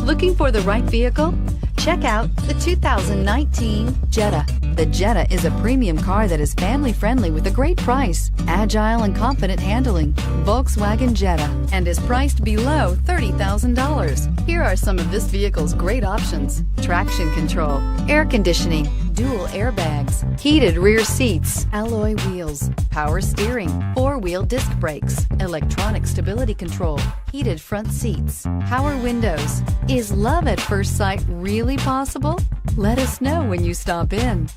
Looking for the right vehicle? Check out the 2019 Jetta. The Jetta is a premium car that is family-friendly with a great price, agile and confident handling. Volkswagen Jetta, and is priced below $30,000. Here are some of this vehicle's great options: traction control, air conditioning, dual airbags, heated rear seats, alloy wheels, power steering, four-wheel disc brakes, electronic stability control, heated front seats, power windows. Is love at first sight really possible? Let us know when you stop in.